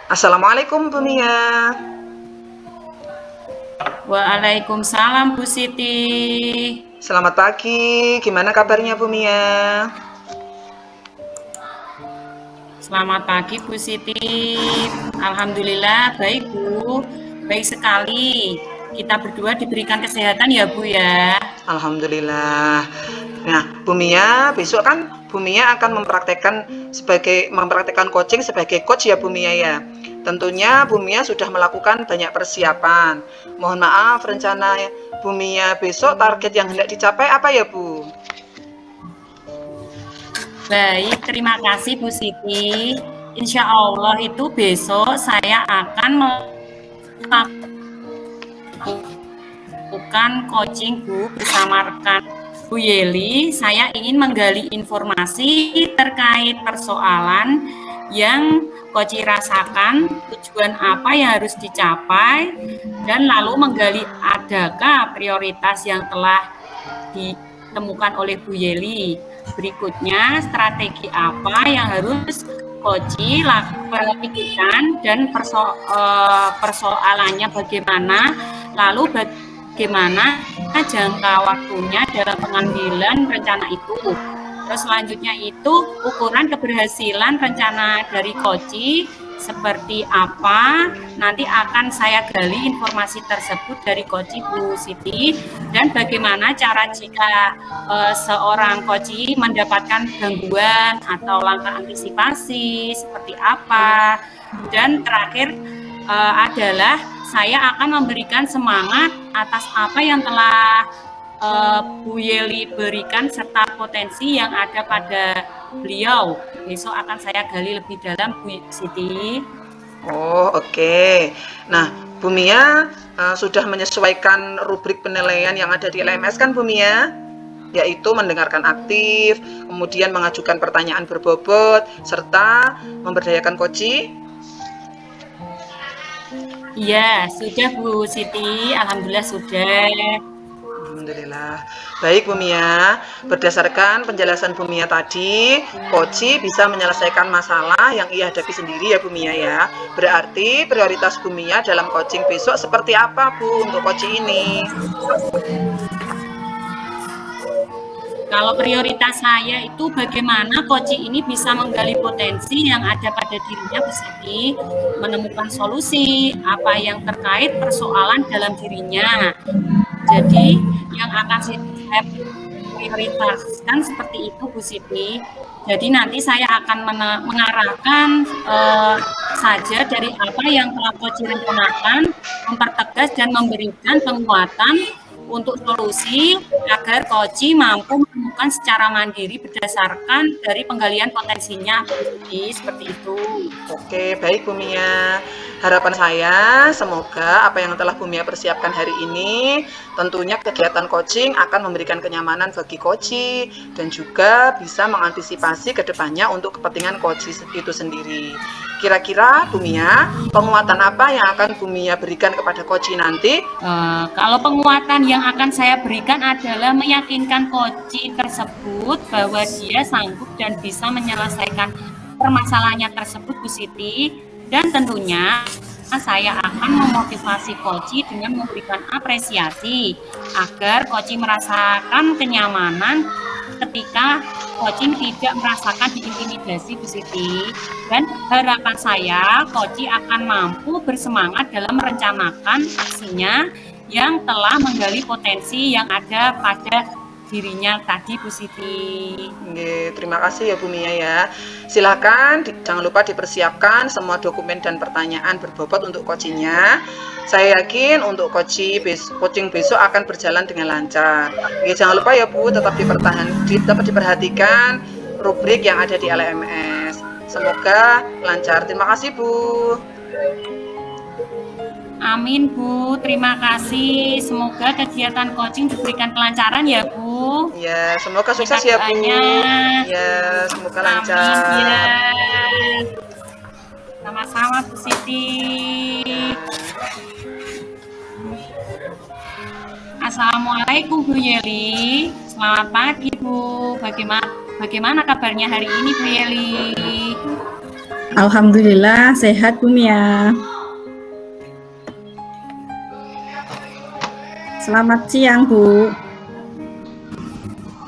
Assalamualaikum Bu Mia. Waalaikumsalam Bu Siti. Selamat pagi. Gimana kabarnya Bu Mia? Selamat pagi Bu Siti. Alhamdulillah baik Bu. Baik sekali. Kita berdua diberikan kesehatan ya Bu ya. Alhamdulillah. Nah, Bu Mia, besok kan Bu Mia akan mempraktekkan coaching sebagai coach ya Bu Mia ya. Tentunya Bu Mia sudah melakukan banyak persiapan. Mohon maaf, rencana Bu Mia besok target yang hendak dicapai apa ya Bu? Baik, terima kasih Bu Siti. Insya Allah itu besok saya akan melakukan coaching Bu bersama rekan Bu Yeli. Saya ingin menggali informasi terkait persoalan yang Koci rasakan, tujuan apa yang harus dicapai, dan lalu menggali adakah prioritas yang telah ditemukan oleh Bu Yeli. Berikutnya, strategi apa yang harus Koci pikirkan dan persoalannya bagaimana, lalu bagaimana jangka waktunya dalam pengambilan rencana itu. Terus selanjutnya itu ukuran keberhasilan rencana dari Koci seperti apa, nanti akan saya gali informasi tersebut dari Koci Bu Siti, dan bagaimana cara jika seorang Koci mendapatkan gangguan atau langkah antisipasi seperti apa, dan terakhir adalah saya akan memberikan semangat atas apa yang telah Bu Yeli berikan serta potensi yang ada pada beliau. Besok akan saya gali lebih dalam Bu Siti. Oh, oke. Nah, Bu Mia sudah menyesuaikan rubrik penilaian yang ada di LMS kan Bu Mia? Yaitu mendengarkan aktif, kemudian mengajukan pertanyaan berbobot, serta memberdayakan koci. Iya, sudah Bu Siti. Alhamdulillah sudah. Alhamdulillah. Baik Bu Mia, berdasarkan penjelasan Bu Mia tadi, Koci bisa menyelesaikan masalah yang ia hadapi sendiri ya Bu Mia ya. Berarti prioritas Bu Mia dalam coaching besok seperti apa Bu untuk Koci ini? Kalau prioritas saya itu bagaimana Koci ini bisa menggali potensi yang ada pada dirinya Bu Siti, menemukan solusi apa yang terkait persoalan dalam dirinya. Jadi yang akan saya prioritaskan seperti itu Bu Siti. Jadi nanti saya akan mengarahkan saja dari apa yang telah Koci rencanakan, mempertegas dan memberikan penguatan untuk solusi agar Koci mampu menemukan secara mandiri berdasarkan dari penggalian potensinya Bu Siti, seperti itu. Oke, baik Bu Mia. Harapan saya semoga apa yang telah Bu Mia persiapkan hari ini, tentunya kegiatan coaching akan memberikan kenyamanan bagi Koci dan juga bisa mengantisipasi ke depannya untuk kepentingan Koci itu sendiri. Kira-kira Bu Mia, penguatan apa yang akan Bu Mia berikan kepada Koci nanti? Kalau penguatan yang akan saya berikan adalah meyakinkan Koci tersebut bahwa dia sanggup dan bisa menyelesaikan permasalahannya tersebut Bu Siti, dan tentunya saya akan memotivasi Koci dengan memberikan apresiasi agar Koci merasakan kenyamanan ketika Koci tidak merasakan diintimidasi Bu Siti, dan harapan saya Koci akan mampu bersemangat dalam merencanakan aksinya yang telah menggali potensi yang ada pada dirinya tadi Bu Siti. Oke, terima kasih ya Bu Mia ya. Silakan jangan lupa dipersiapkan semua dokumen dan pertanyaan berbobot untuk coachingnya. Saya yakin untuk coaching besok akan berjalan dengan lancar. Oke, jangan lupa ya Bu, tetap diperhatikan rubrik yang ada di LMS. Semoga lancar. Terima kasih Bu. Amin Bu, terima kasih. Semoga kegiatan coaching diberikan kelancaran ya Bu. Ya, semoga sukses ya Bu. Ya, semoga lancar. Amin ya. Sama-sama Bu Siti. Assalamualaikum Bu Yeli. Selamat pagi Bu. Bagaimana kabarnya hari ini Bu Yeli? Alhamdulillah sehat Bu Mia. Selamat siang Bu.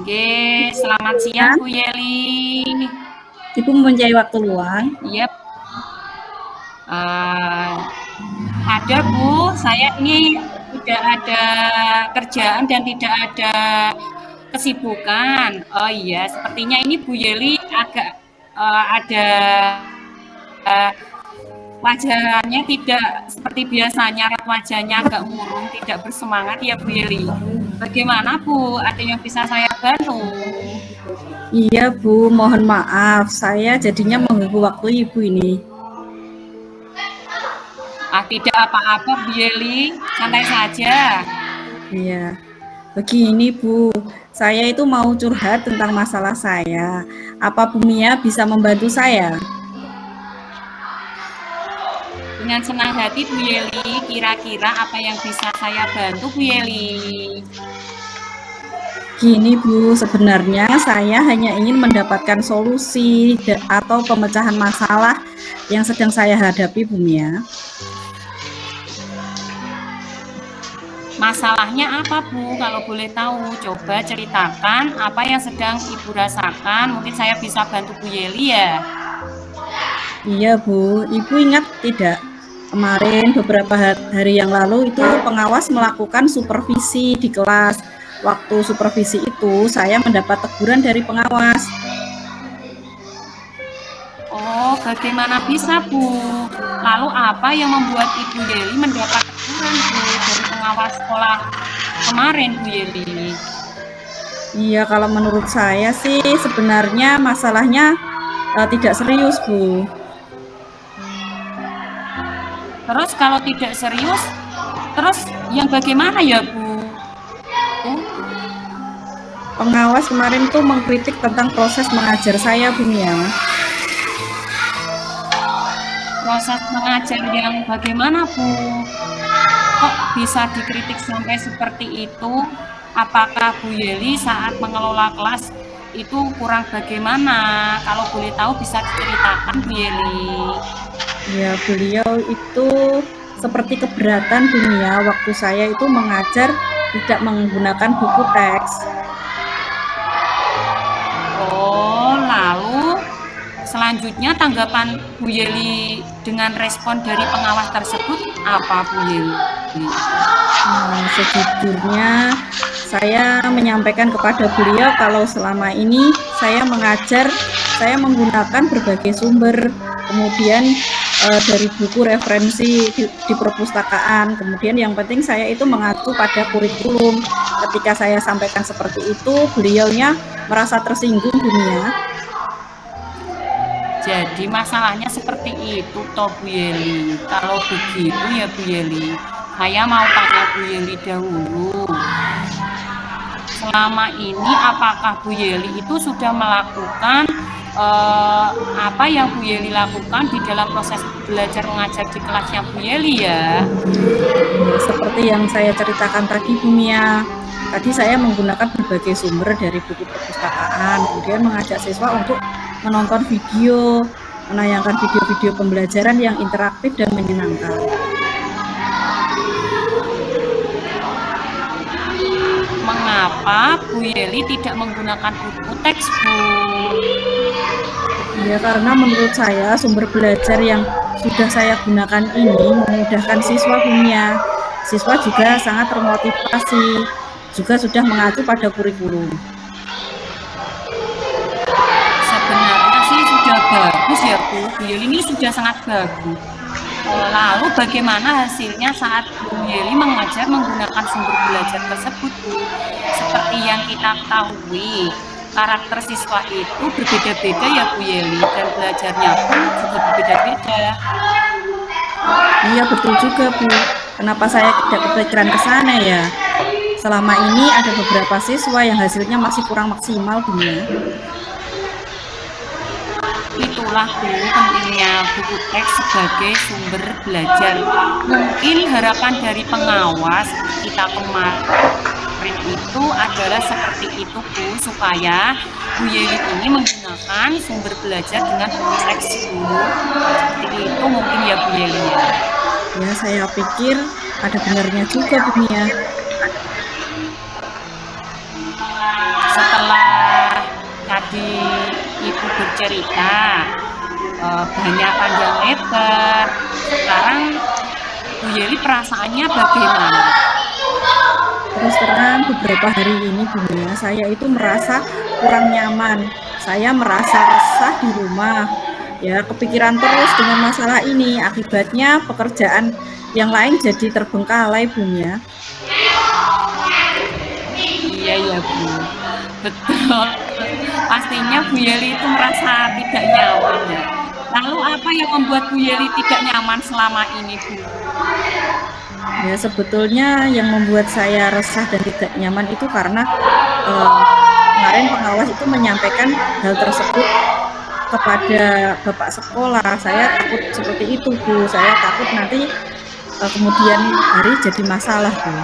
Oke, selamat siang Bu Yeli. Ibu mempunyai waktu luang? Iya, ada Bu. Saya ini tidak ada kerjaan dan tidak ada kesibukan. Oh iya, sepertinya ini Bu Yeli agak ada wajahnya tidak seperti biasanya, wajahnya agak murung, tidak bersemangat ya Bu Yeli. Bagaimana Bu? Ada yang bisa saya bantu? Iya Bu, mohon maaf, saya jadinya mengganggu waktu Ibu ini. Tidak apa-apa Bu Yeli, santai saja. Iya, begini Bu, saya itu mau curhat tentang masalah saya. Apa Bu Mia bisa membantu saya? Dengan senang hati Bu Yeli, kira-kira apa yang bisa saya bantu Bu Yeli? Gini Bu, sebenarnya saya hanya ingin mendapatkan solusi atau pemecahan masalah yang sedang saya hadapi Bu Mia. Masalahnya apa Bu? Kalau boleh tahu, coba ceritakan apa yang sedang Ibu rasakan. Mungkin saya bisa bantu Bu Yeli ya. Iya Bu, Ibu ingat tidak? Kemarin beberapa hari yang lalu itu pengawas melakukan supervisi di kelas. Waktu supervisi itu saya mendapat teguran dari pengawas. Oh, bagaimana bisa Bu? Lalu apa yang membuat Ibu Yeli mendapat teguran Bu dari pengawas sekolah kemarin Bu Yeli? Iya, kalau menurut saya sih sebenarnya masalahnya tidak serius Bu. Terus kalau tidak serius, terus yang bagaimana ya Bu? Pengawas kemarin tuh mengkritik tentang proses mengajar saya Bu Mia. Proses mengajar yang bagaimana Bu? Kok bisa dikritik sampai seperti itu? Apakah Bu Yeli saat mengelola kelas itu kurang bagaimana? Kalau boleh tahu bisa diceritakan Bu Yeli. Ya, beliau itu seperti keberatan dunia waktu saya itu mengajar tidak menggunakan buku teks. Oh, lalu selanjutnya tanggapan Bu Yeli dengan respon dari pengawas tersebut apa Bu Yeli? Sejujurnya saya menyampaikan kepada beliau kalau selama ini saya mengajar, saya menggunakan berbagai sumber, kemudian dari buku referensi di perpustakaan, kemudian yang penting saya itu mengacu pada kurikulum. Ketika saya sampaikan seperti itu, beliaunya merasa tersinggung dunia. Jadi masalahnya seperti itu toh Bu Yeli. Kalau begitu ya Bu Yeli, saya mau tanya Bu Yeli dahulu. Selama ini apakah Bu Yeli itu sudah melakukan apa yang Bu Yeli lakukan di dalam proses belajar mengajar di kelasnya Bu Yeli ya? Seperti yang saya ceritakan tadi Bu Mia, tadi saya menggunakan berbagai sumber dari buku perpustakaan, kemudian mengajak siswa untuk menonton video, menayangkan video-video pembelajaran yang interaktif dan menyenangkan. Mengapa Bu Yeli tidak menggunakan buku teks Bu? Ya, karena menurut saya sumber belajar yang sudah saya gunakan ini memudahkan siswa punya. Siswa juga sangat termotivasi, juga sudah mengacu pada kurikulum. Sebenarnya sih sudah bagus ya Bu, Bu Yeli ini sudah sangat bagus. Lalu bagaimana hasilnya saat Bu Yeli mengajar menggunakan sumber belajar tersebut Bu? Seperti yang kita ketahui, karakter siswa itu berbeda-beda ya Bu Yeli, dan belajarnya pun juga berbeda-beda. Iya betul juga Bu. Kenapa saya tidak kepikiran ke sana ya? Selama ini ada beberapa siswa yang hasilnya masih kurang maksimal Bu ya. Itulah Bu pentingnya buku teks sebagai sumber belajar. Mungkin harapan dari pengawas kita kemarin itu adalah seperti itu Bu, supaya Bu Yeli ini menggunakan sumber belajar dengan teks dulu. Seperti itu mungkin ya Bu Yeli ya. Ya, saya pikir ada benarnya juga Bu Mia. Setelah tadi Ibu bercerita banyak panjang lebar, sekarang Bu Yeli perasaannya bagaimana? Terus terang beberapa hari ini Bu Mia, saya itu merasa kurang nyaman. Saya merasa resah di rumah. Ya, kepikiran terus dengan masalah ini. Akibatnya pekerjaan yang lain jadi terbengkalai Bu Mia. Iya ya Bu, betul. Pastinya Bu Yeli itu merasa tidak nyaman ya. Lalu apa yang membuat Bu Yeli tidak nyaman selama ini Bu? Ya, sebetulnya yang membuat saya resah dan tidak nyaman itu karena kemarin pengawas itu menyampaikan hal tersebut kepada bapak sekolah. Saya takut seperti itu Bu. Saya takut nanti kemudian hari jadi masalah Bu.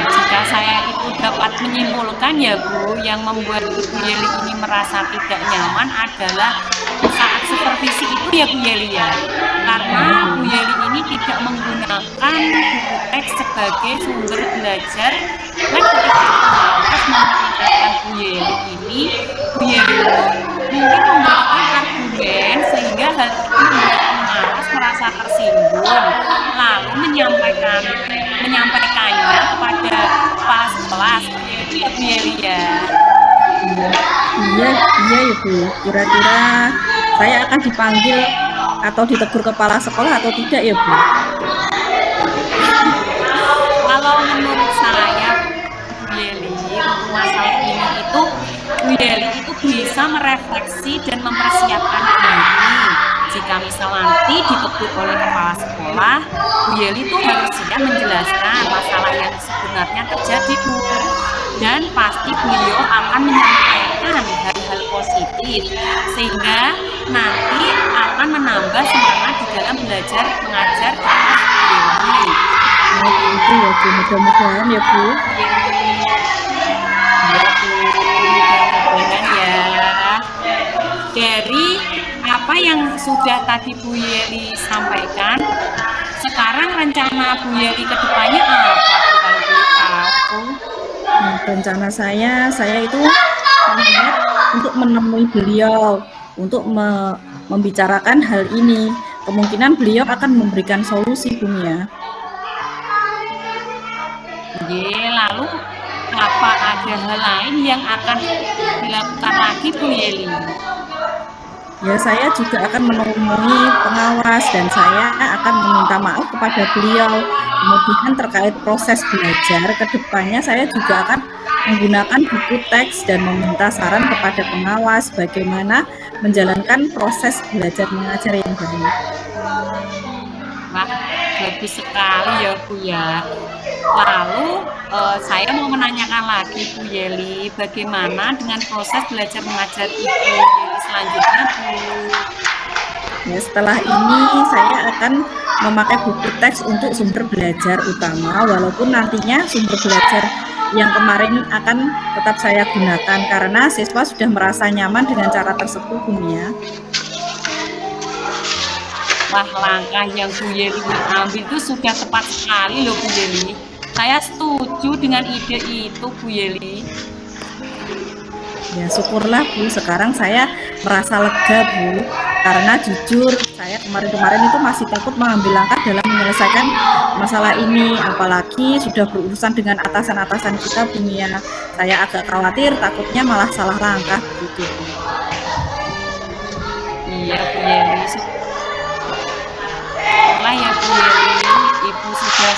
Jika saya itu dapat menyimpulkan ya Bu, yang membuat Bu Yeli ini merasa tidak nyaman adalah saat supervisi itu ya Bu Yeli ya. Karena Bu Yeli ini tidak menggunakan buku teks sebagai sumber belajar, dan ketika pengawas memerintahkan Bu Yeli ini, Bu Yeli itu mungkin menggunakan argumen sehingga hal itu membuat pengawas merasa tersinggung, lalu menyampaikannya kepada kepala sekolah. Itu ya Bu Yeli ya. Iya ya Bu. Kira-kira saya akan dipanggil atau ditegur kepala sekolah atau tidak ya Bu? Kalau menurut saya Bu Yeli untuk masalah ini itu Bu Yeli itu bisa merefleksi dan mempersiapkan diri. Jika misal nanti ditegur oleh kepala sekolah, Bu Yeli itu harusnya menjelaskan masalah yang sebenarnya terjadi Bu. Dan pasti beliau akan menyampaikan hal-hal positif sehingga nanti akan menambah semangat di dalam belajar mengajar kelas Bu Yeli. Nah, itu ya Bu. Mudah-mudahan ya Bu. Ya Bu, mudah-mudahan ya. Dari apa yang sudah tadi Bu Yeli sampaikan, sekarang rencana Bu Yeli ke depannya apa Bu, kalau boleh tahu? Nah, rencana saya itu melihat untuk menemui beliau untuk membicarakan hal ini. Kemungkinan beliau akan memberikan solusi Bu Mia. Lalu apa ada hal lain yang akan dilakukan lagi Bu Yeli? Ya, saya juga akan menemui pengawas dan saya akan meminta maaf kepada beliau. Kemudian terkait proses belajar ke depannya saya juga akan menggunakan buku teks dan meminta saran kepada pengawas bagaimana menjalankan proses belajar mengajar yang baik. Wah, bagus sekali ya Bu ya. Lalu saya mau menanyakan lagi Bu Yeli, bagaimana dengan proses belajar mengajar Ibu Yeli selanjutnya Bu? Ya, setelah ini saya akan memakai buku teks untuk sumber belajar utama, walaupun nantinya sumber belajar yang kemarin akan tetap saya gunakan karena siswa sudah merasa nyaman dengan cara tersebut Bu Mia. Wah, langkah yang Bu Yeli ambil itu sudah tepat sekali loh Bu Yeli. Saya setuju dengan ide itu Bu Yeli. Ya, syukurlah Bu, sekarang saya merasa lega Bu, karena jujur saya kemarin-kemarin itu masih takut mengambil langkah dalam menyelesaikan masalah ini, apalagi sudah berurusan dengan atasan-atasan kita Bu Mia. Saya agak khawatir takutnya malah salah langkah gitu. Iya Bu Yeli. Lah ya Bu Yeli, Ibu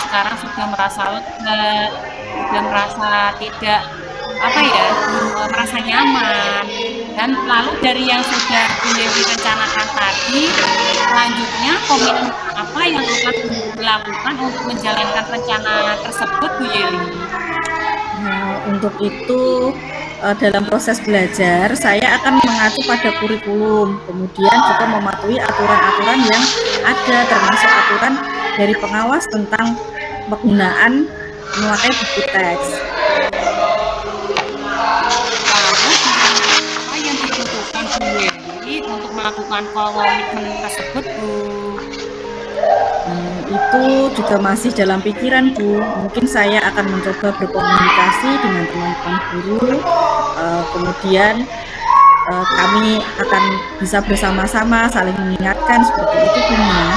sekarang sudah merasa lega, sudah merasa tidak merasa nyaman. Dan lalu dari yang sudah Bu Yeli rencanakan tadi, selanjutnya komitmen apa yang akan dilakukan untuk menjalankan rencana tersebut Bu Yeli? Nah, untuk itu dalam proses belajar saya akan mengacu pada kurikulum, kemudian juga mematuhi aturan-aturan yang ada, termasuk aturan dari pengawas tentang penggunaan memakai buku teks. Lalu apa yang dibutuhkan Bu Yeli untuk melakukan komitmen tersebut, Bu? Itu juga masih dalam pikiran, Bu. Mungkin saya akan mencoba berkomunikasi dengan teman-teman guru, kemudian kami akan bisa bersama-sama saling mengingatkan seperti itu, Bu Mia.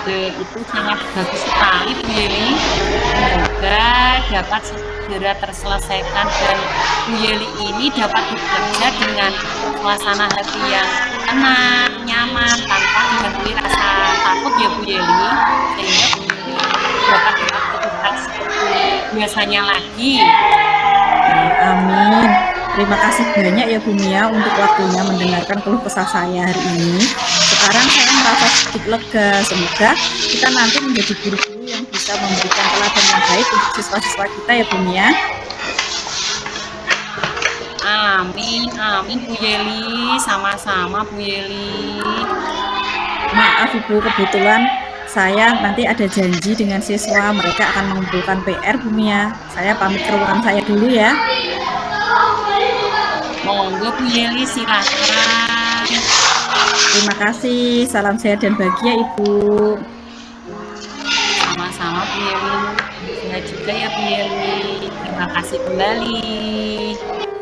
Ide itu sangat bagus sekali, Bu Yeli. Semoga dapat segera terselesaikan dan Bu Yeli ini dapat bekerja dengan suasana hati yang tenang, nyaman, tanpa dihantui rasa takut ya Bu Yeli, sehingga Bu Yeli dapat beraktivitas seperti biasanya lagi. Amin. Terima kasih banyak ya Bu Mia untuk waktunya mendengarkan keluh kesah saya hari ini. Sekarang saya merasa sedikit lega. Semoga kita nanti menjadi guru-guru yang bisa memberikan teladan yang baik untuk siswa-siswa kita ya Bu Mia. Amin, amin Bu Yeli, sama-sama Bu Yeli. Maaf Ibu, kebetulan saya nanti ada janji dengan siswa, mereka akan mengumpulkan PR Bu Mia. Saya pamit ke ruangan saya dulu ya. Monggo Bu Yeli, silakan. Terima kasih, salam sehat dan bahagia Ibu. Sama-sama Bu Yeli. Sehat juga ya Bu Yeli. Terima kasih kembali.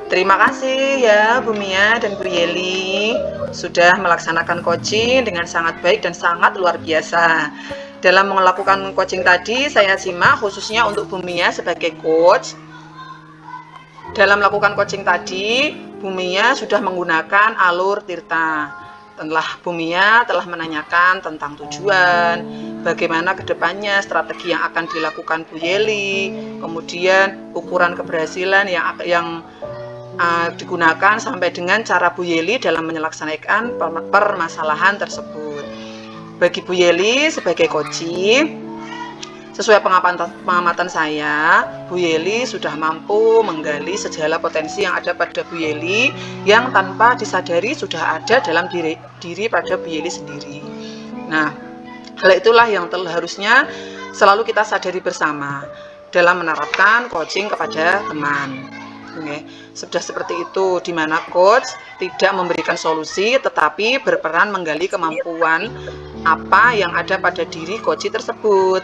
Terima kasih ya Bu Mia dan Bu Yeli sudah melaksanakan coaching dengan sangat baik dan sangat luar biasa. Dalam melakukan coaching tadi, saya simak khususnya untuk Bu Mia sebagai coach. Dalam melakukan coaching tadi, Bu Mia sudah menggunakan alur Tirta. Bu Mia telah menanyakan tentang tujuan, bagaimana kedepannya strategi yang akan dilakukan Bu Yeli, kemudian ukuran keberhasilan yang digunakan sampai dengan cara Bu Yeli dalam menyelesaikan permasalahan tersebut. Bagi Bu Yeli sebagai coach, sesuai pengamatan saya, Bu Yeli sudah mampu menggali segala potensi yang ada pada Bu Yeli yang tanpa disadari sudah ada dalam diri pada Bu Yeli sendiri. Nah, hal itulah yang harusnya selalu kita sadari bersama dalam menerapkan coaching kepada teman. Oke, sudah seperti itu, di mana coach tidak memberikan solusi tetapi berperan menggali kemampuan apa yang ada pada diri coach tersebut.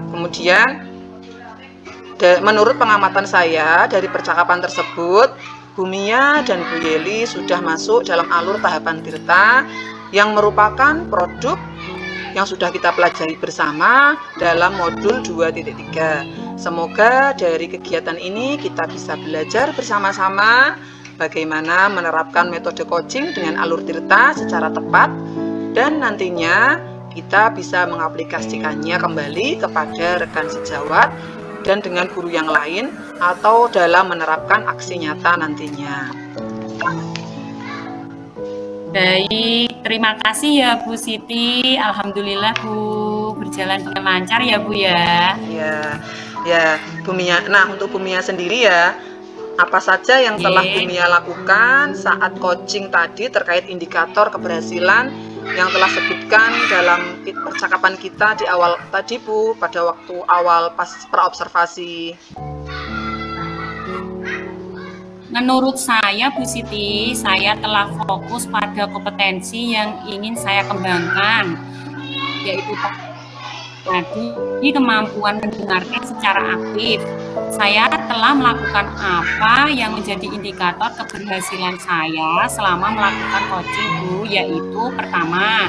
Kemudian menurut pengamatan saya dari percakapan tersebut, Bu Mia dan Bu Yeli sudah masuk dalam alur tahapan Tirta yang merupakan produk yang sudah kita pelajari bersama dalam modul 2.3. Semoga dari kegiatan ini kita bisa belajar bersama-sama bagaimana menerapkan metode coaching dengan alur Tirta secara tepat dan nantinya kita bisa mengaplikasikannya kembali kepada rekan sejawat dan dengan guru yang lain atau dalam menerapkan aksi nyata nantinya. Baik, terima kasih ya Bu Siti. Alhamdulillah Bu, berjalan dengan lancar ya Bu ya. Ya, Bu Mia. Nah, untuk Bu Mia sendiri ya, apa saja yang telah Bu Mia lakukan saat coaching tadi terkait indikator keberhasilan yang telah sebutkan dalam percakapan kita di awal tadi Bu, pada waktu awal pas praobservasi? Menurut saya Bu Siti, saya telah fokus pada kompetensi yang ingin saya kembangkan, yaitu tadi kemampuan mendengarkan secara aktif. Saya telah melakukan apa yang menjadi indikator keberhasilan saya selama melakukan coaching Bu, yaitu pertama,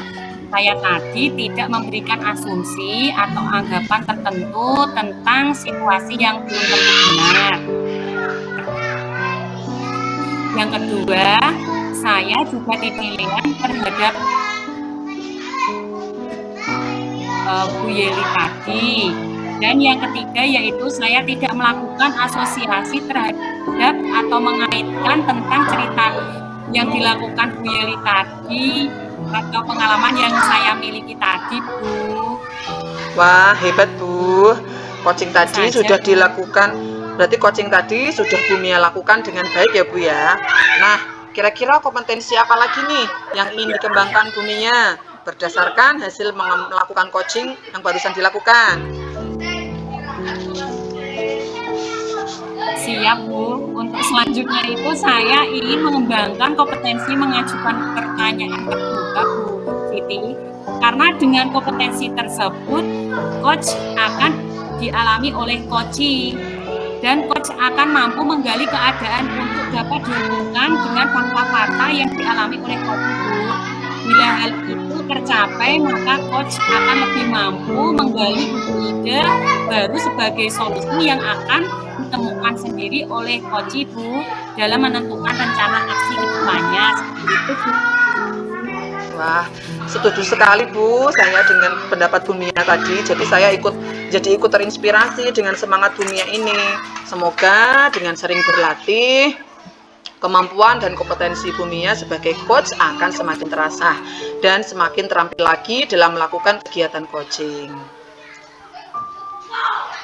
saya tadi tidak memberikan asumsi atau anggapan tertentu tentang situasi yang belum tentu benar. Yang kedua, saya juga dipilih terhadap Bu Yeli tadi. Dan yang ketiga yaitu saya tidak melakukan asosiasi terhadap atau mengaitkan tentang cerita yang dilakukan Bu Yeli tadi atau pengalaman yang saya miliki tadi Bu. Wah, hebat Bu. Coaching tadi sudah dilakukan, berarti coaching tadi sudah Bu Mia lakukan dengan baik ya Bu ya. Nah, kira-kira kompetensi apa lagi nih yang ingin dikembangkan Bu Mia berdasarkan hasil melakukan coaching yang barusan dilakukan. Siap Bu. Untuk selanjutnya itu saya ingin mengembangkan kompetensi mengajukan pertanyaan terbuka Bu Siti. Karena dengan kompetensi tersebut, coach akan dialami oleh coachee dan coach akan mampu menggali keadaan untuk dapat dihubungkan dengan fakta-fakta yang dialami oleh coach Bu. Bila hal itu tercapai, maka coach akan lebih mampu menggali ide baru sebagai solusi yang akan ditemukan sendiri oleh coachee Bu dalam menentukan rencana aksi kedepannya. Seperti itu Bu. Wah, setuju sekali Bu saya dengan pendapat Bu Mia tadi. Jadi saya ikut terinspirasi dengan semangat Bu Mia ini. Semoga dengan sering berlatih, kemampuan dan kompetensi Bu Mia sebagai coach akan semakin terasa dan semakin terampil lagi dalam melakukan kegiatan coaching.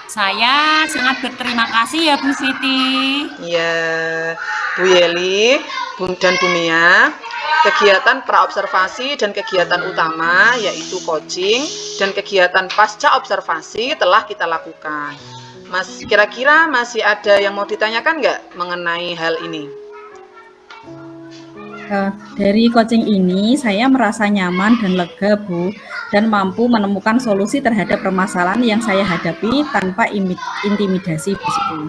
Saya sangat berterima kasih ya Bu Siti. Ya, Bu Yeli dan Bu Mia, kegiatan praobservasi dan kegiatan utama yaitu coaching dan kegiatan pasca observasi telah kita lakukan. Mas, kira-kira masih ada yang mau ditanyakan nggak mengenai hal ini? Dari coaching ini saya merasa nyaman dan lega Bu, dan mampu menemukan solusi terhadap permasalahan yang saya hadapi tanpa intimidasi Bu Siti.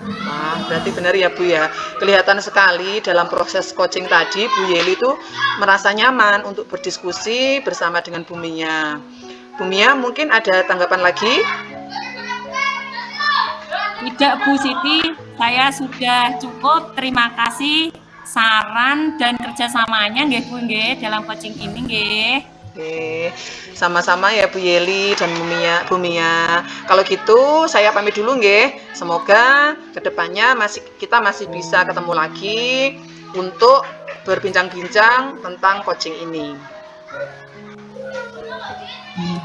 Wah, berarti benar ya Bu ya. Kelihatan sekali dalam proses coaching tadi Bu Yeli itu merasa nyaman untuk berdiskusi bersama dengan Bu Mia. Bu Mia mungkin ada tanggapan lagi? Tidak Bu Siti, saya sudah cukup. Terima kasih saran dan kerjasamanya nggih Bu nggih dalam coaching ini nggih. Oke, sama-sama ya Bu Yeli dan Bu Mia. Kalau gitu saya pamit dulu nggih. Semoga kedepannya kita masih bisa ketemu lagi untuk berbincang-bincang tentang coaching ini.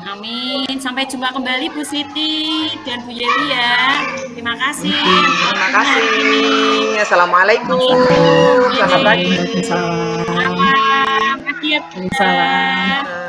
Amin. Sampai jumpa kembali Bu Siti dan Bu Yeli ya. Terima kasih. Terima kasih. Assalamualaikum. Selamat pagi. Waalaikumsalam. Selamat pagi ya Bu. Waalaikumsalam.